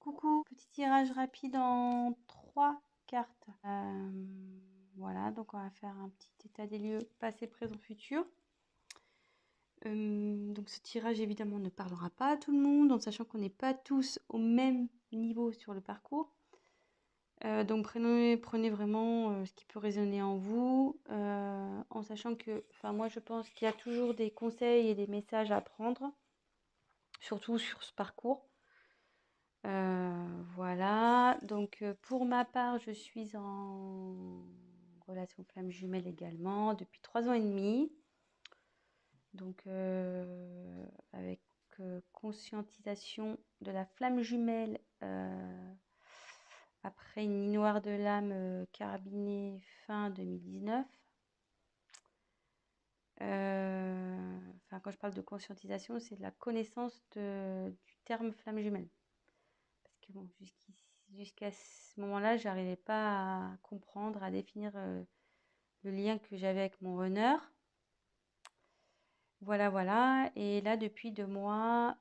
Coucou, petit tirage rapide en 3 cartes. Voilà, donc on va faire un petit état des lieux passé, présent, futur. Donc ce tirage évidemment ne parlera pas à tout le monde, en sachant qu'on n'est pas tous au même niveau sur le parcours. Donc prenez vraiment ce qui peut résonner en vous, en sachant que, moi je pense qu'il y a toujours des conseils et des messages à prendre, surtout sur ce parcours. Voilà, donc pour ma part, je suis en relation flamme jumelle également depuis 3 ans et demi. Donc avec conscientisation de la flamme jumelle après une nuit noire de l'âme carabinée fin 2019. Quand je parle de conscientisation, c'est de la connaissance du terme flamme jumelle. Parce que bon, jusqu'à ce moment-là, j'arrivais pas à comprendre, à définir le lien que j'avais avec mon runner. Voilà, voilà. Et là, depuis 2 mois,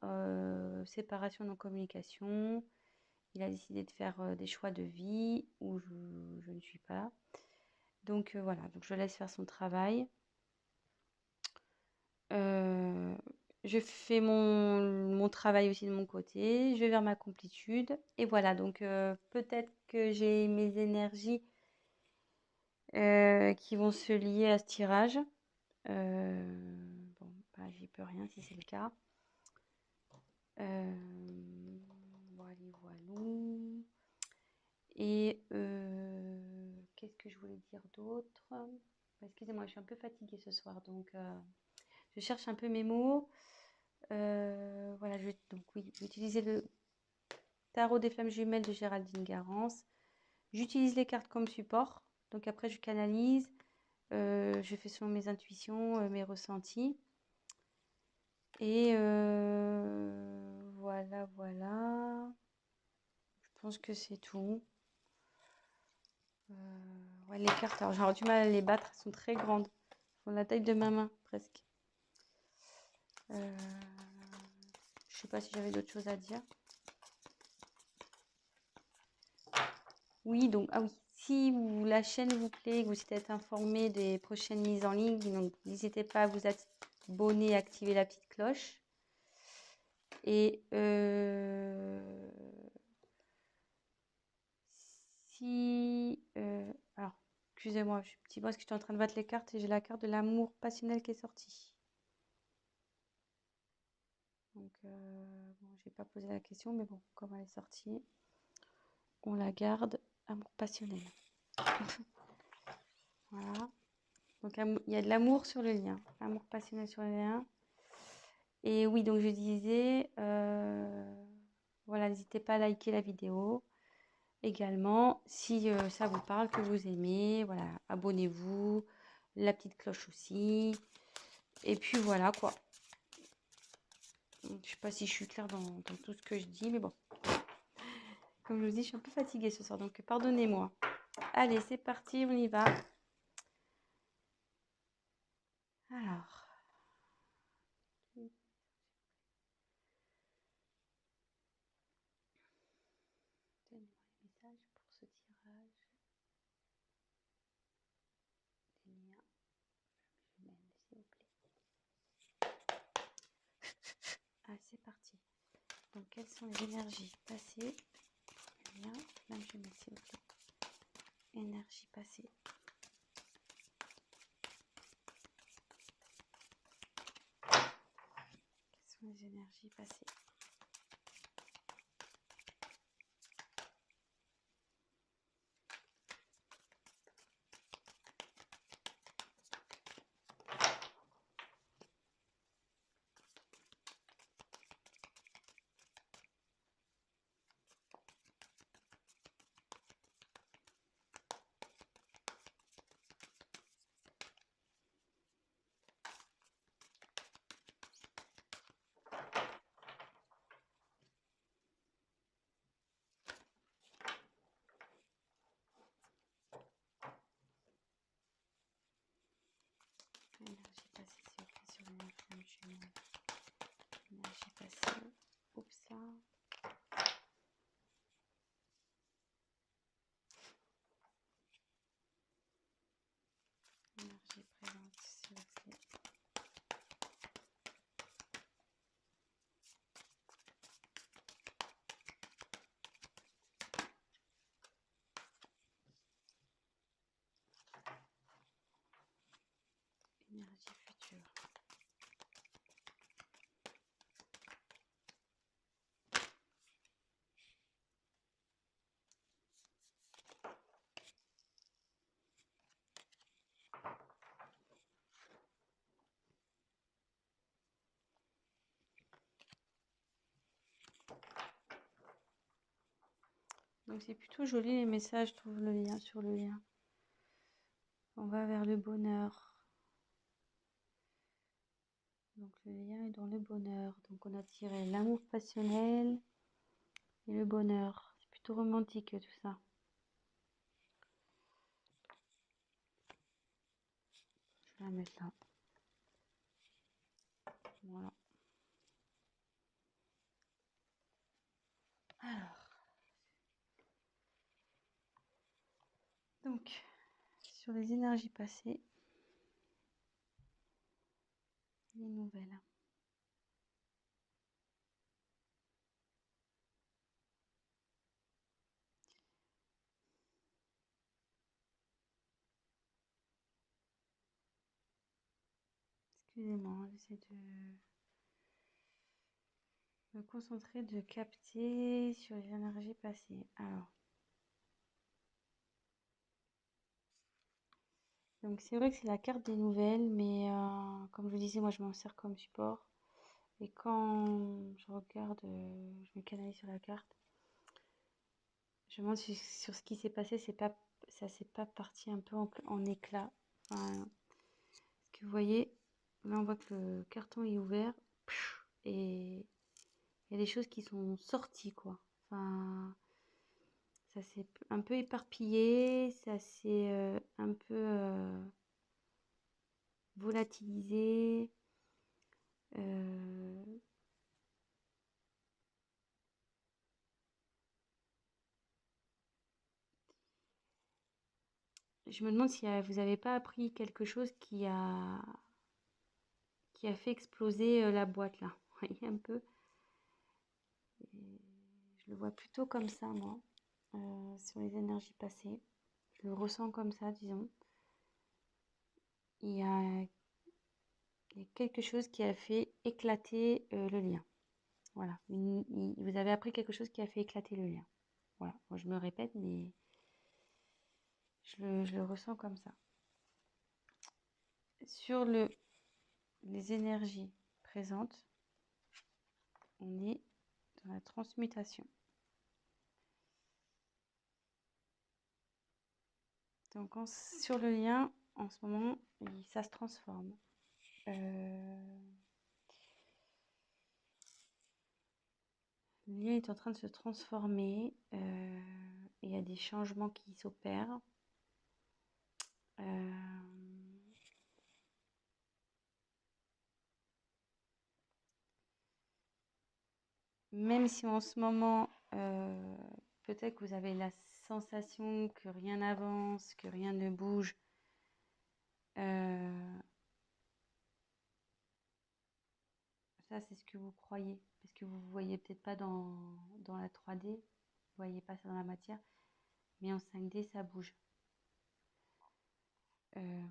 séparation non-communication. Il a décidé de faire des choix de vie où je ne suis pas. Donc voilà, donc je laisse faire son travail. Je fais mon travail aussi de mon côté. Je vais vers ma complétude. Et voilà, donc peut-être que j'ai mes énergies qui vont se lier à ce tirage. Bon, j'y peux rien si c'est le cas. Voilà, voilà. Et qu'est-ce que je voulais dire d'autre? Excusez-moi, je suis un peu fatiguée ce soir, donc je cherche un peu mes mots. Voilà, je vais utiliser le tarot des flammes jumelles de Géraldine Garance. J'utilise les cartes comme support. Donc après, je canalise. Je fais selon mes intuitions, mes ressentis. Et voilà, voilà. Je pense que c'est tout. Ouais, les cartes, alors j'aurais du mal à les battre. Elles sont très grandes. Elles font la taille de ma main, presque. Je sais pas si j'avais d'autres choses à dire. Oui, donc, ah oui, si la chaîne vous plaît, que vous êtes informé des prochaines mises en ligne, donc n'hésitez pas à vous abonner et activer la petite cloche. Et alors, excusez-moi, je suis petit peu parce que j'étais en train de battre les cartes et j'ai la carte de l'amour passionnel qui est sortie. Donc, bon, j'ai pas posé la question, mais bon, comme elle est sortie, on la garde. Amour passionnel. Voilà. Donc, il y a de l'amour sur le lien. Amour passionnel sur le lien. Et oui, donc je disais, voilà, n'hésitez pas à liker la vidéo. Également, si ça vous parle, que vous aimez, voilà, abonnez-vous, la petite cloche aussi. Et puis voilà quoi. Je sais pas si je suis claire dans tout ce que je dis, mais bon. Comme je vous dis, je suis un peu fatiguée ce soir, donc pardonnez-moi. Allez, c'est parti, on y va. Alors. Donnez-moi les messages pour ce tirage. Des liens jumelles, s'il vous plaît. Ah, c'est parti. Donc, quelles sont les énergies passées? Lien, flamme jumelle, s'il vous plaît. Énergie passée. Quelles sont les énergies passées? Donc c'est plutôt joli les messages, je trouve, le lien sur le lien. On va vers le bonheur. Donc le lien est dans le bonheur. Donc on a tiré l'amour passionnel et le bonheur. C'est plutôt romantique tout ça. Je vais la mettre là. Voilà. Alors, donc, sur les énergies passées, les nouvelles. Excusez-moi, j'essaie de me concentrer, de capter sur les énergies passées. Alors, donc c'est vrai que c'est la carte des nouvelles, mais comme je vous disais, moi je m'en sers comme support. Et quand je regarde, je me canalise sur la carte, je me demande sur ce qui s'est passé, ça s'est pas parti un peu en éclats. Enfin, ce que vous voyez, là on voit que le carton est ouvert et il y a des choses qui sont sorties, quoi. Enfin, ça s'est un peu éparpillé, ça s'est un peu volatilisé. euh, je me demande si vous n'avez pas appris quelque chose qui a fait exploser la boîte là. Vous voyez un peu. Et je le vois plutôt comme ça, moi, sur les énergies passées. Je le ressens comme ça, disons. Il y a, il y a quelque chose qui a fait éclater le lien. Voilà. Vous avez appris quelque chose qui a fait éclater le lien. Voilà. Moi, je me répète, mais je le ressens comme ça. Sur les énergies présentes, on est dans la transmutation. Donc sur le lien, en ce moment, ça se transforme. Le lien est en train de se transformer. Il y a des changements qui s'opèrent. Même si en ce moment, peut-être que vous avez la sensation que rien n'avance, que rien ne bouge. Ça, c'est ce que vous croyez. Parce que vous ne voyez peut-être pas dans la 3D. Vous ne voyez pas ça dans la matière. Mais en 5D, ça bouge. Euh,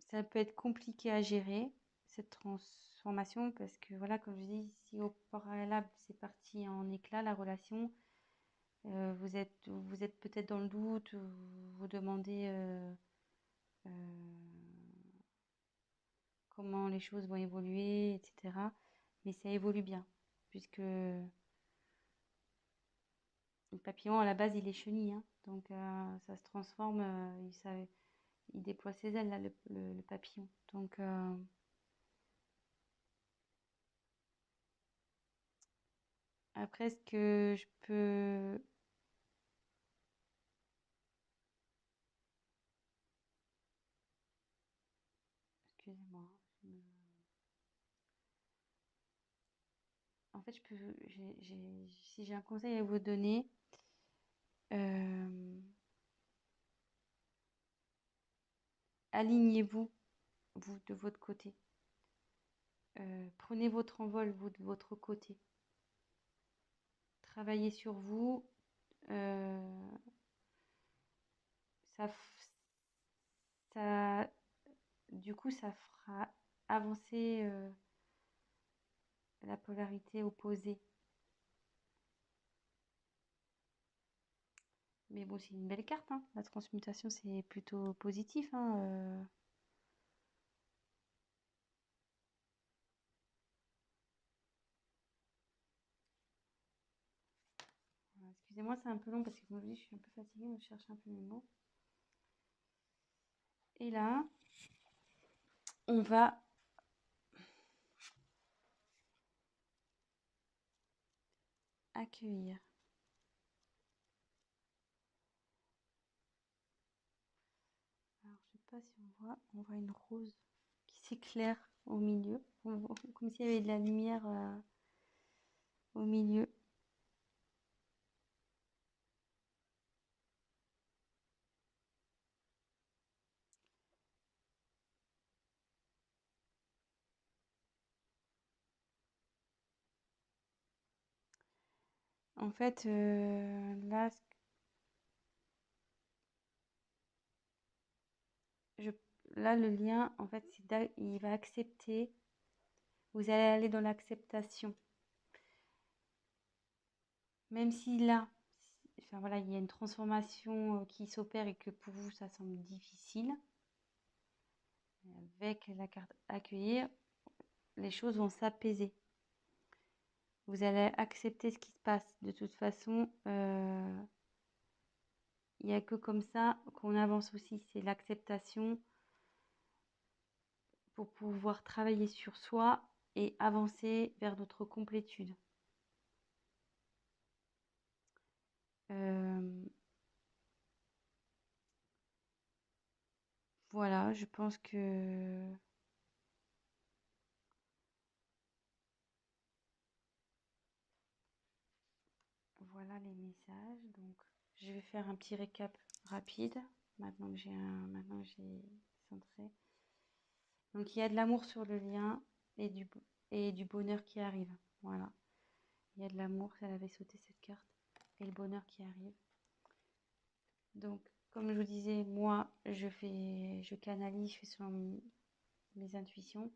Ça peut être compliqué à gérer, cette transformation, parce que voilà, comme je dis, si au préalable c'est parti en éclat, la relation, vous êtes peut-être dans le doute, vous vous demandez euh, comment les choses vont évoluer, etc. Mais ça évolue bien, puisque le papillon, à la base, il est chenille, hein, donc ça se transforme, il déploie ses ailes, là, le papillon. Donc, après, ce que je peux... Excusez-moi. En fait, si j'ai un conseil à vous donner, euh, alignez-vous, vous, de votre côté. Prenez votre envol, vous, de votre côté. Travaillez sur vous. euh, ça, ça, du coup, ça fera avancer la polarité opposée. Mais bon, c'est une belle carte, hein. La transmutation, c'est plutôt positif, hein. Excusez-moi, c'est un peu long parce que comme je vous dis, je suis un peu fatiguée, donc je cherche un peu mes mots. Et là, on va accueillir. Alors, je sais pas si on voit une rose qui s'éclaire au milieu, comme s'il y avait de la lumière au milieu. En fait, là, je, là, le lien, en fait, il va accepter. Vous allez aller dans l'acceptation. Même si là, enfin voilà, il y a une transformation qui s'opère et que pour vous, ça semble difficile, avec la carte accueillir, les choses vont s'apaiser. Vous allez accepter ce qui se passe. De toute façon, il n'y a que comme ça qu'on avance aussi. C'est l'acceptation pour pouvoir travailler sur soi et avancer vers notre complétude. Voilà, je pense que voilà les messages. Donc, je vais faire un petit récap rapide. Maintenant que j'ai centré. Donc, il y a de l'amour sur le lien et du bonheur qui arrive. Voilà. Il y a de l'amour, elle avait sauté cette carte. Et le bonheur qui arrive. Donc, comme je vous disais, moi, je canalise, je fais selon mes intuitions.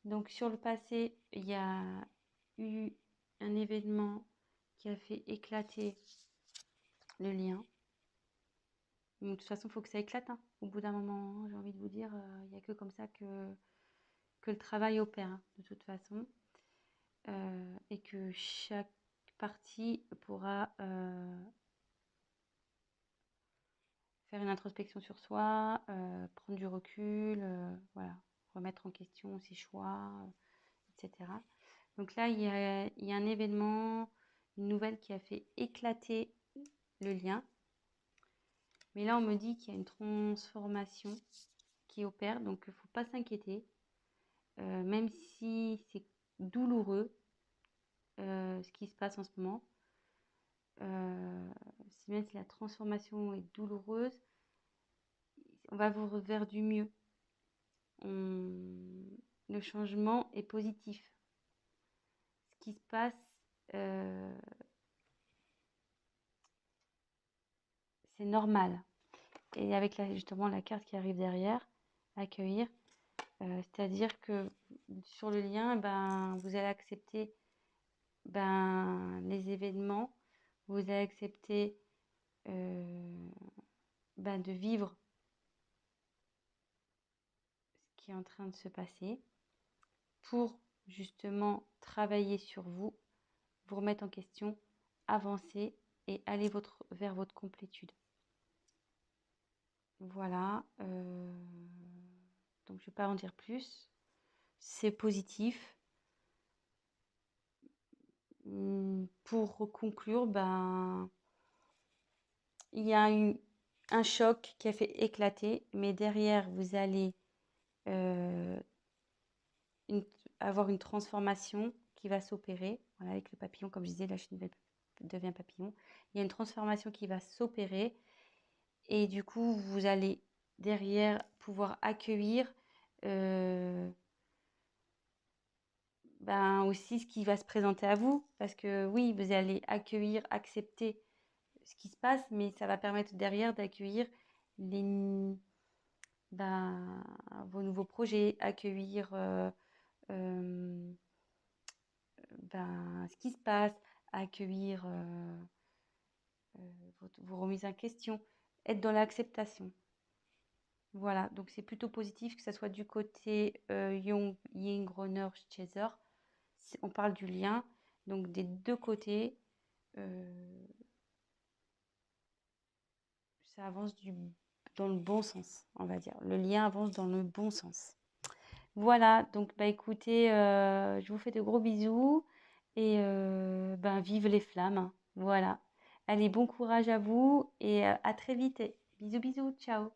Donc, sur le passé, il y a eu un événement qui a fait éclater le lien. Donc, de toute façon, il faut que ça éclate, hein. Au bout d'un moment, j'ai envie de vous dire, il n'y a que comme ça que le travail opère, hein, de toute façon. Et que chaque partie pourra faire une introspection sur soi, prendre du recul, voilà, remettre en question ses choix, etc. Donc là, il y a un événement, une nouvelle qui a fait éclater le lien. Mais là, on me dit qu'il y a une transformation qui opère, donc il ne faut pas s'inquiéter. Même si c'est douloureux, ce qui se passe en ce moment, même si la transformation est douloureuse, on va vous vers du mieux. Le changement est positif. Ce qui se passe, euh, c'est normal. Et avec justement la carte qui arrive derrière, accueillir, c'est-à-dire que sur le lien, ben, vous allez accepter les événements, vous allez accepter de vivre ce qui est en train de se passer pour justement travailler sur vous, vous remettre en question, avancer et aller vers votre complétude. Voilà. Donc je ne vais pas en dire plus. C'est positif. Pour conclure, il y a eu un choc qui a fait éclater, mais derrière, vous allez avoir une transformation qui va s'opérer. Voilà, avec le papillon, comme je disais, la chenille devient papillon. Il y a une transformation qui va s'opérer et du coup, vous allez derrière pouvoir accueillir aussi ce qui va se présenter à vous. Parce que oui, vous allez accueillir, accepter ce qui se passe, mais ça va permettre derrière d'accueillir les, vos nouveaux projets, accueillir ce qui se passe, accueillir vos remises en question, être dans l'acceptation. Voilà, donc c'est plutôt positif que ça soit du côté Jung, Ying, Groner, Chaser. On parle du lien, donc des deux côtés. ça avance dans le bon sens, on va dire. Le lien avance dans le bon sens. Voilà, donc bah écoutez, je vous fais de gros bisous et ben vive les flammes. Voilà. Allez, bon courage à vous et à très vite. Bisous, bisous, ciao.